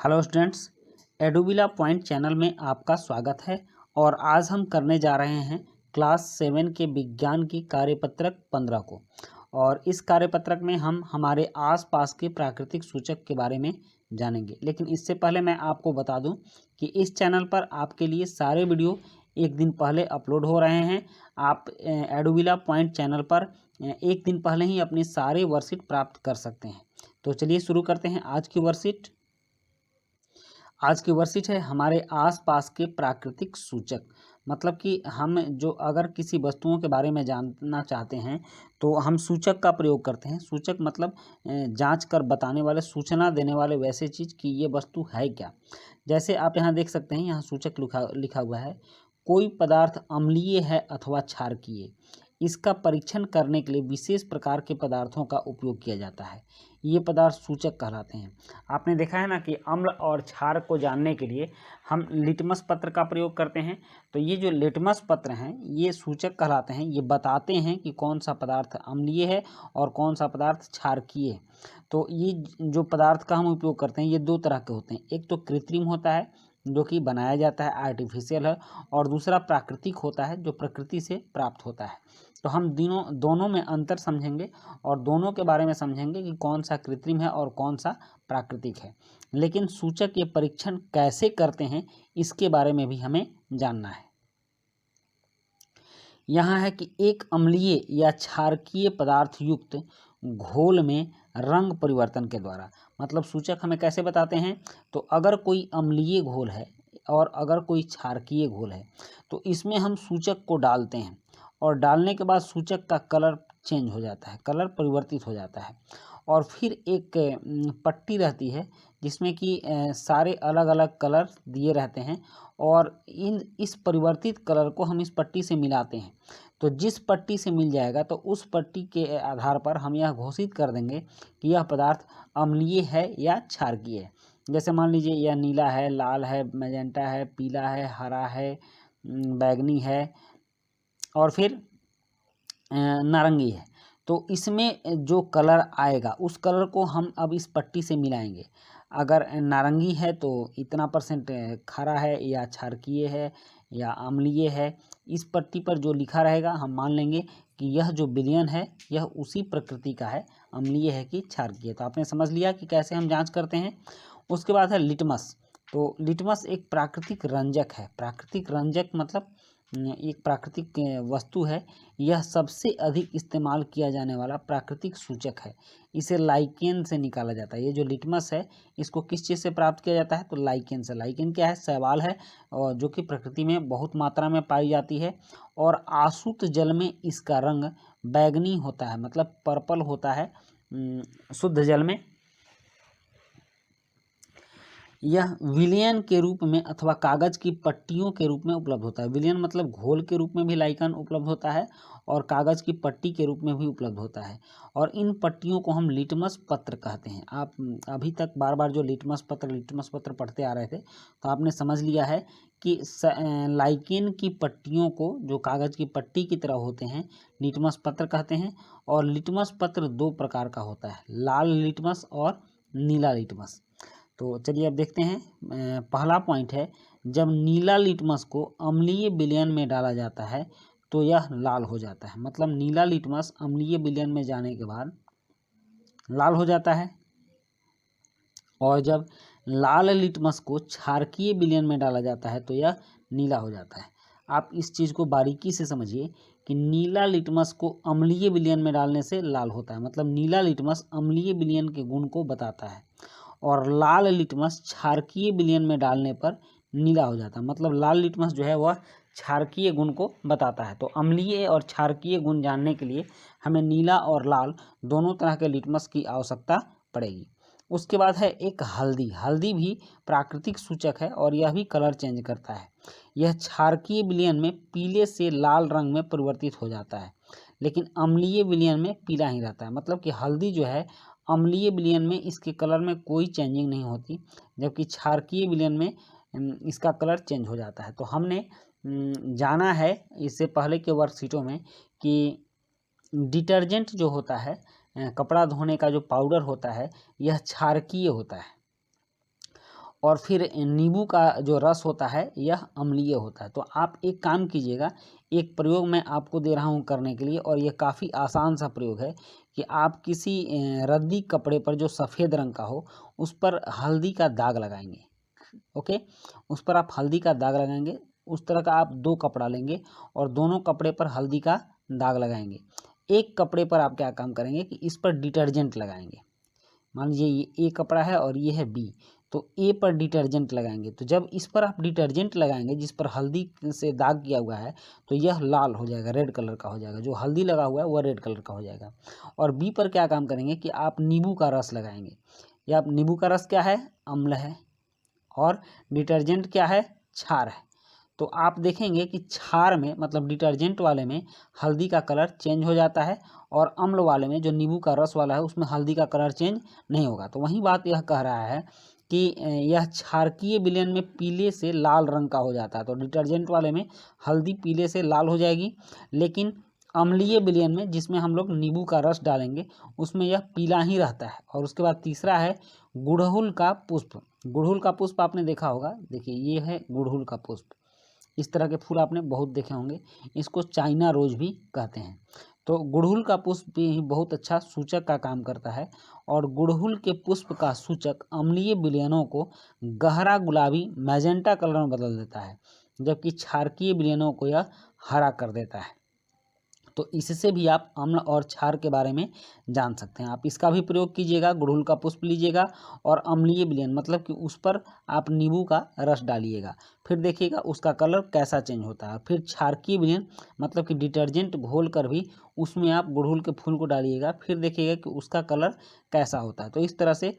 Hello students, एडुबिला point channel में आपका स्वागत है। और आज हम करने जा रहे हैं क्लास 7 के विज्ञान की कार्यपत्रक 15 को। और इस कार्यपत्रक में हम हमारे आसपास के प्राकृतिक सूचक के बारे में जानेंगे। लेकिन इससे पहले मैं आपको बता दूं कि इस चैनल पर आपके लिए सारे वीडियो एक दिन पहले अपलोड हो रहे हैं। आप एडुबिला पॉइंट चैनल पर एक दिन पहले ही अपनी सारे वर्कशीट प्राप्त कर सकते हैं। तो चलिए शुरू करते हैं आज की वर्कशीट। आज की वर्कशीट है हमारे आसपास के प्राकृतिक सूचक। मतलब कि हम जो अगर किसी वस्तुओं के बारे में जानना चाहते हैं तो हम सूचक का प्रयोग करते हैं। सूचक मतलब जांच कर बताने वाले, सूचना देने वाले वैसे चीज़ कि ये वस्तु है क्या। जैसे आप यहाँ देख सकते हैं, यहाँ सूचक लिखा हुआ है, कोई पदार्थ अम्लीय है अथवा क्षारकीय। इसका परीक्षण करने के लिए विशेष प्रकार के पदार्थों का उपयोग किया जाता है। ये पदार्थ सूचक कहलाते हैं। आपने देखा है ना कि अम्ल और क्षार को जानने के लिए हम लिटमस पत्र का प्रयोग करते हैं। तो ये जो लिटमस पत्र हैं ये सूचक कहलाते हैं। ये बताते हैं कि कौन सा पदार्थ अम्लीय है और कौन सा पदार्थ क्षारकीय है। तो ये जो पदार्थ का हम उपयोग करते हैं ये दो तरह के होते हैं। एक तो कृत्रिम होता है जो कि बनाया जाता है, आर्टिफिशियल है, और दूसरा प्राकृतिक होता है जो प्रकृति से प्राप्त होता है। तो हम दोनों में अंतर समझेंगे और दोनों के बारे में समझेंगे कि कौन सा कृत्रिम है और कौन सा प्राकृतिक है। लेकिन सूचक ये परीक्षण कैसे करते हैं इसके बारे में भी हमें जानना है। यहाँ है कि एक अम्लीय या क्षारकीय पदार्थ युक्त घोल में रंग परिवर्तन के द्वारा, मतलब सूचक हमें कैसे बताते हैं। तो अगर कोई अम्लीय घोल है और अगर कोई क्षारकीय घोल है तो इसमें हम सूचक को डालते हैं और डालने के बाद सूचक का कलर चेंज हो जाता है, कलर परिवर्तित हो जाता है। और फिर एक पट्टी रहती है जिसमें कि सारे अलग अलग कलर दिए रहते हैं और इस परिवर्तित कलर को हम इस पट्टी से मिलाते हैं। तो जिस पट्टी से मिल जाएगा तो उस पट्टी के आधार पर हम यह घोषित कर देंगे कि यह पदार्थ अम्लीय है या क्षारकीय है। जैसे मान लीजिए यह नीला है, लाल है, मैजेंटा है, पीला है, हरा है, बैगनी है और फिर नारंगी है। तो इसमें जो कलर आएगा उस कलर को हम अब इस पट्टी से मिलाएंगे। अगर नारंगी है तो इतना परसेंट खारा है या क्षारकीय है या अम्लीय है, इस पट्टी पर जो लिखा रहेगा हम मान लेंगे कि यह जो विलयन है यह उसी प्रकृति का है, अम्लीय है कि क्षारकीय। तो आपने समझ लिया कि कैसे हम जांच करते हैं। उसके बाद है लिटमस। तो लिटमस एक प्राकृतिक रंजक है। प्राकृतिक रंजक मतलब एक प्राकृतिक वस्तु है। यह सबसे अधिक इस्तेमाल किया जाने वाला प्राकृतिक सूचक है। इसे लाइकेन से निकाला जाता है। ये जो लिटमस है इसको किस चीज़ से प्राप्त किया जाता है तो लाइकेन से। लाइकेन क्या है? शैवाल है और जो कि प्रकृति में बहुत मात्रा में पाई जाती है। और आसुत जल में इसका रंग बैगनी होता है, मतलब पर्पल होता है शुद्ध जल में। यह विलयन के रूप में अथवा कागज की पट्टियों के रूप में उपलब्ध होता है। विलयन मतलब घोल के रूप में भी लाइकेन उपलब्ध होता है और कागज की पट्टी के रूप में भी उपलब्ध होता है। और इन पट्टियों को हम लिटमस पत्र कहते हैं। आप अभी तक बार बार जो लिटमस पत्र पढ़ते आ रहे थे तो आपने समझ लिया है कि लाइकेन की पट्टियों को, जो कागज की पट्टी की तरह होते हैं, लिटमस पत्र कहते हैं। और लिटमस पत्र दो प्रकार का होता है, लाल लिटमस और नीला लिटमस। तो चलिए अब देखते हैं। पहला पॉइंट है, जब नीला लिटमस को अम्लीय विलयन में डाला जाता है तो यह लाल हो जाता है। मतलब नीला लिटमस अम्लीय विलयन में जाने के बाद लाल हो जाता है। और जब लाल लिटमस को क्षारकीय विलयन में डाला जाता है तो यह नीला हो जाता है। आप इस चीज़ को बारीकी से समझिए कि नीला लिटमस को अम्लीय विलयन में डालने से लाल होता है। मतलब नीला लिटमस अम्लीय विलयन के गुण को बताता है और लाल लिटमस क्षारकीय विलयन में डालने पर नीला हो जाता है। मतलब लाल लिटमस जो है वह क्षारकीय गुण को बताता है। तो अम्लीय और क्षारकीय गुण जानने के लिए हमें नीला और लाल दोनों तरह के लिटमस की आवश्यकता पड़ेगी। उसके बाद है एक हल्दी। हल्दी भी प्राकृतिक सूचक है और यह भी कलर चेंज करता है। यह क्षारकीय विलयन में पीले से लाल रंग में परिवर्तित हो जाता है, लेकिन अम्लीय विलयन में पीला ही रहता है। मतलब कि हल्दी जो है अम्लीय विलयन में इसके कलर में कोई चेंजिंग नहीं होती, जबकि क्षारकीय विलयन में इसका कलर चेंज हो जाता है। तो हमने जाना है इससे पहले के वर्कशीटों में कि डिटर्जेंट जो होता है, कपड़ा धोने का जो पाउडर होता है, यह क्षारकीय होता है और फिर नींबू का जो रस होता है यह अम्लीय होता है। तो आप एक काम कीजिएगा, एक प्रयोग मैं आपको दे रहा हूँ करने के लिए, और यह काफ़ी आसान सा प्रयोग है कि आप किसी रद्दी कपड़े पर जो सफ़ेद रंग का हो उस पर हल्दी का दाग लगाएंगे। ओके, उस पर आप हल्दी का दाग लगाएंगे। उस तरह का आप 2 कपड़ा लेंगे और दोनों कपड़े पर हल्दी का दाग लगाएंगे। एक कपड़े पर आप क्या काम करेंगे कि इस पर डिटर्जेंट लगाएंगे। मान लीजिए ये ए कपड़ा है और ये है बी, तो ए पर डिटर्जेंट लगाएंगे। तो जब इस पर आप डिटर्जेंट लगाएंगे जिस पर हल्दी से दाग किया हुआ है, तो यह लाल हो जाएगा, रेड कलर का हो जाएगा। जो हल्दी लगा हुआ है वह रेड कलर का हो जाएगा। और बी पर क्या काम करेंगे कि आप नींबू का रस लगाएंगे। या आप नींबू का रस क्या है, अम्ल है, और डिटर्जेंट क्या है, क्षार है। तो आप देखेंगे कि क्षार में मतलब डिटर्जेंट वाले में हल्दी का कलर चेंज हो जाता है, और अम्ल वाले में जो नींबू का रस वाला है उसमें हल्दी का कलर चेंज नहीं होगा। तो वही बात यह कह रहा है कि यह क्षारकीय विलयन में पीले से लाल रंग का हो जाता है। तो डिटर्जेंट वाले में हल्दी पीले से लाल हो जाएगी, लेकिन अम्लीय विलयन में जिसमें हम लोग नींबू का रस डालेंगे उसमें यह पीला ही रहता है। और उसके बाद तीसरा है गुड़हुल का पुष्प। गुड़हुल का पुष्प आपने देखा होगा, देखिए ये है गुड़हुल का पुष्प। इस तरह के फूल आपने बहुत देखे होंगे, इसको चाइना रोज भी कहते हैं। तो गुड़हुल का पुष्प भी बहुत अच्छा सूचक का काम करता है, और गुड़हुल के पुष्प का सूचक अम्लीय विलयनों को गहरा गुलाबी मैजेंटा कलर में बदल देता है, जबकि क्षारकीय विलयनों को यह हरा कर देता है। तो इससे भी आप अम्ल और क्षार के बारे में जान सकते हैं। आप इसका भी प्रयोग कीजिएगा, गुड़हुल का पुष्प लीजिएगा और अम्लीय विलयन मतलब कि उस पर आप नींबू का रस डालिएगा, फिर देखिएगा उसका कलर कैसा चेंज होता है। फिर क्षारकीय विलयन मतलब कि डिटर्जेंट घोल कर भी उसमें आप गुड़हुल के फूल को डालिएगा, फिर देखिएगा कि उसका कलर कैसा होता है। तो इस तरह से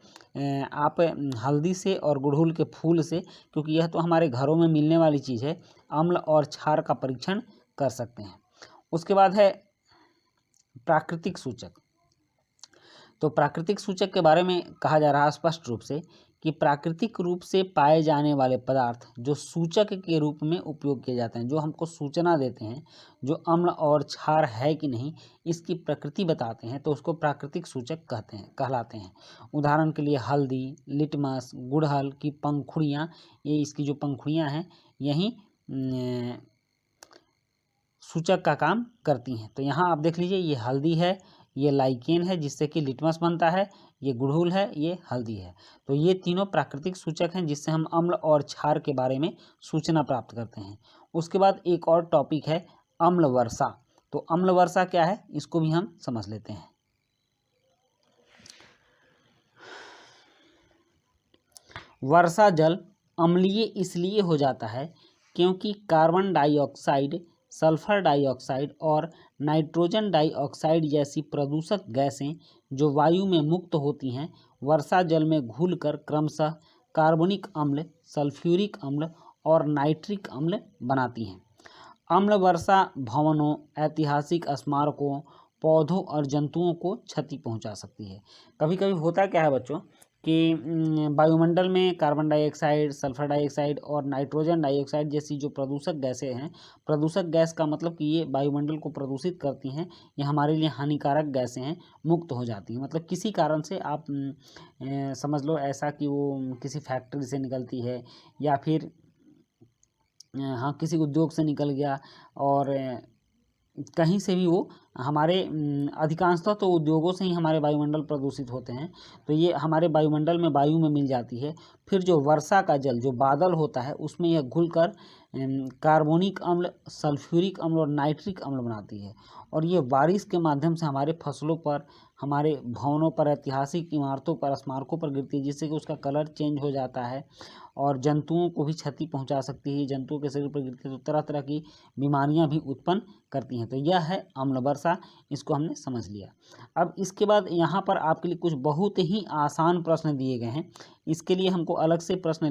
आप हल्दी से और गुड़हुल के फूल से, क्योंकि यह तो हमारे घरों में मिलने वाली चीज़ है, अम्ल और क्षार का परीक्षण कर सकते हैं। उसके बाद है प्राकृतिक सूचक। तो प्राकृतिक सूचक के बारे में कहा जा रहा है स्पष्ट रूप से कि प्राकृतिक रूप से पाए जाने वाले पदार्थ जो सूचक के रूप में उपयोग किए जाते हैं, जो हमको सूचना देते हैं, जो अम्ल और क्षार है कि नहीं इसकी प्रकृति बताते हैं, तो उसको प्राकृतिक सूचक कहलाते हैं। उदाहरण के लिए हल्दी, लिटमस, गुड़हल की पंखुड़ियाँ, ये इसकी जो पंखुड़ियाँ हैं यही सूचक का काम करती हैं। तो यहाँ आप देख लीजिए, ये हल्दी है, ये लाइकेन है जिससे कि लिटमस बनता है, ये गुड़हुल है, ये हल्दी है। तो ये तीनों प्राकृतिक सूचक हैं जिससे हम अम्ल और क्षार के बारे में सूचना प्राप्त करते हैं। उसके बाद एक और टॉपिक है अम्ल वर्षा। तो अम्ल वर्षा क्या है इसको भी हम समझ लेते हैं। वर्षा जल अम्लीय इसलिए हो जाता है क्योंकि कार्बन डाइऑक्साइड, सल्फर डाइऑक्साइड और नाइट्रोजन डाइऑक्साइड जैसी प्रदूषक गैसें जो वायु में मुक्त होती हैं, वर्षा जल में घुलकर क्रमशः कार्बनिक अम्ल, सल्फ्यूरिक अम्ल और नाइट्रिक अम्ल बनाती हैं। अम्ल वर्षा भवनों, ऐतिहासिक स्मारकों, पौधों और जंतुओं को क्षति पहुंचा सकती है। कभी कभी होता क्या है बच्चों कि वायुमंडल में कार्बन डाइऑक्साइड, सल्फर डाइऑक्साइड और नाइट्रोजन डाइऑक्साइड जैसी जो प्रदूषक गैसें हैं, प्रदूषक गैस का मतलब कि ये वायुमंडल को प्रदूषित करती हैं, ये हमारे लिए हानिकारक गैसें हैं, मुक्त हो जाती हैं। मतलब किसी कारण से आप समझ लो ऐसा कि वो किसी फैक्ट्री से निकलती है, या फिर हाँ किसी उद्योग से निकल गया, और कहीं से भी वो हमारे अधिकांशतः तो उद्योगों से ही हमारे वायुमंडल प्रदूषित होते हैं, तो ये हमारे वायुमंडल में वायु में मिल जाती है। फिर जो वर्षा का जल जो बादल होता है उसमें यह घुलकर कार्बोनिक अम्ल, सल्फ्यूरिक अम्ल और नाइट्रिक अम्ल बनाती है, और ये बारिश के माध्यम से हमारे फसलों पर, हमारे भवनों पर, ऐतिहासिक इमारतों पर, स्मारकों पर गिरती है, जिससे कि उसका कलर चेंज हो जाता है और जंतुओं को भी क्षति पहुंचा सकती है। जंतुओं के शरीर पर गिरती है तो तरह तरह की बीमारियां भी उत्पन्न करती हैं। तो यह है अम्ल वर्षा, इसको हमने समझ लिया। अब इसके बाद यहाँ पर आपके लिए कुछ बहुत ही आसान प्रश्न दिए गए हैं, इसके लिए हमको अलग से प्रश्न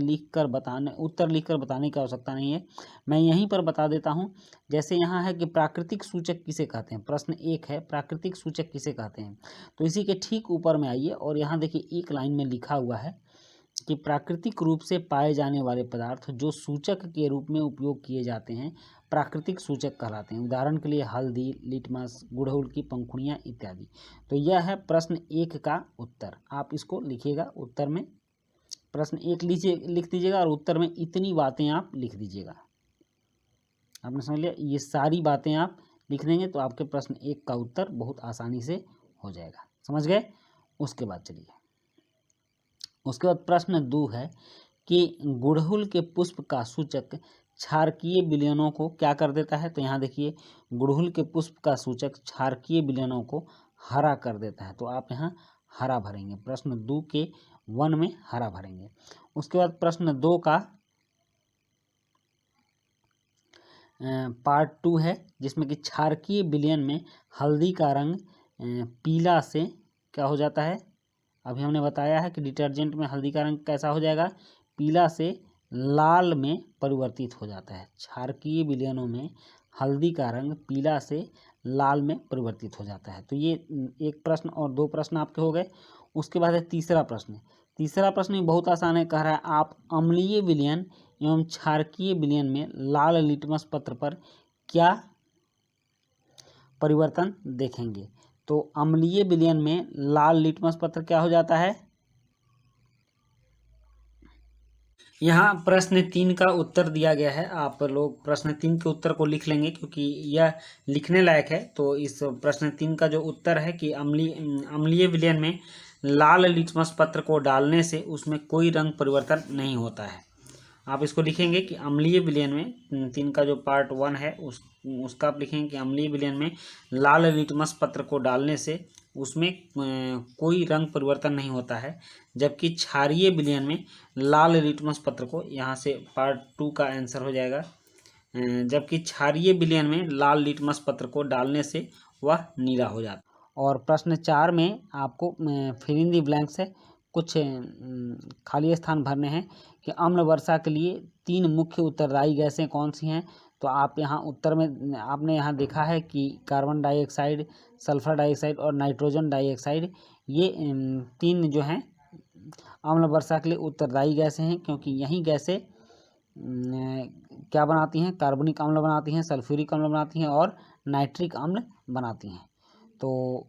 उत्तर लिखकर बताने की आवश्यकता नहीं है, मैं यहीं पर बता देता हूँ। जैसे यहाँ है कि प्राकृतिक सूचक किसे कहते हैं, प्रश्न 1 है प्राकृतिक सूचक किसे कहते हैं। तो इसी के ठीक ऊपर में आइए और यहाँ देखिए एक लाइन में लिखा हुआ है कि प्राकृतिक रूप से पाए जाने वाले पदार्थ जो सूचक के रूप में उपयोग किए जाते हैं प्राकृतिक सूचक कहलाते हैं। उदाहरण के लिए हल्दी, लिटमस, गुड़हल की पंखुड़ियाँ इत्यादि। तो यह है प्रश्न 1 का उत्तर, आप इसको लिखिएगा उत्तर में। प्रश्न 1 लिख दीजिएगा और उत्तर में इतनी बातें आप लिख दीजिएगा। आपने समझ लिया, ये सारी बातें आप लिख देंगे तो आपके प्रश्न 1 का उत्तर बहुत आसानी से हो जाएगा। समझ गए? उसके बाद चलिए, उसके बाद प्रश्न 2 है कि गुड़हल के पुष्प का सूचक क्षारकीय विलयनों को क्या कर देता है। तो यहाँ देखिए, गुड़हल के पुष्प का सूचक क्षारकीय विलयनों को हरा कर देता है। तो आप यहाँ हरा भरेंगे, प्रश्न 2 के 1 में हरा भरेंगे। उसके बाद प्रश्न 2 का पार्ट 2 है, जिसमें कि क्षारकीय विलयन में हल्दी का रंग पीला से क्या हो जाता है। अभी हमने बताया है कि डिटर्जेंट में हल्दी का रंग कैसा हो जाएगा, पीला से लाल में परिवर्तित हो जाता है। क्षारकीय विलयनों में हल्दी का रंग पीला से लाल में परिवर्तित हो जाता है। तो ये एक प्रश्न और 2 प्रश्न आपके हो गए। उसके बाद है तीसरा प्रश्न। तीसरा प्रश्न भी बहुत आसान है, कह रहा है आप अम्लीय विलयन एवं क्षारकीय विलयन में लाल लिटमस पत्र पर क्या परिवर्तन देखेंगे। तो अम्लीय विलयन में लाल लिटमस पत्र क्या हो जाता है। यहाँ प्रश्न 3 का उत्तर दिया गया है। आप लोग प्रश्न 3 के उत्तर को लिख लेंगे क्योंकि यह लिखने लायक है। तो इस प्रश्न 3 का जो उत्तर है कि अम्लीय विलयन में लाल लिटमस पत्र को डालने से उसमें कोई रंग परिवर्तन नहीं होता है। आप इसको लिखेंगे कि अम्लीय विलयन में 3 का जो पार्ट 1 है उसका आप लिखेंगे कि अम्लीय विलयन में लाल लिटमस पत्र को डालने से उसमें कोई रंग परिवर्तन नहीं होता है, जबकि क्षारीय विलयन में लाल लिटमस पत्र को, यहाँ से पार्ट 2 का आंसर हो जाएगा, जबकि क्षारीय विलयन में लाल लिटमस पत्र को डालने से वह नीला हो जाता है। और प्रश्न 4 में आपको फिल इन दी ब्लैंक्स है, कुछ खाली स्थान भरने हैं कि अम्ल वर्षा के लिए 3 मुख्य उत्तरदायी गैसें कौन सी हैं। तो आप यहाँ उत्तर में आपने यहाँ देखा है कि कार्बन डाइऑक्साइड, सल्फर डाइऑक्साइड और नाइट्रोजन डाइऑक्साइड, ये 3 जो हैं अम्ल वर्षा के लिए उत्तरदायी गैसें हैं, क्योंकि यही गैसें क्या बनाती हैं, कार्बनिक अम्ल बनाती हैं, सल्फ्यूरिक अम्ल बनाती हैं और नाइट्रिक अम्ल बनाती हैं। तो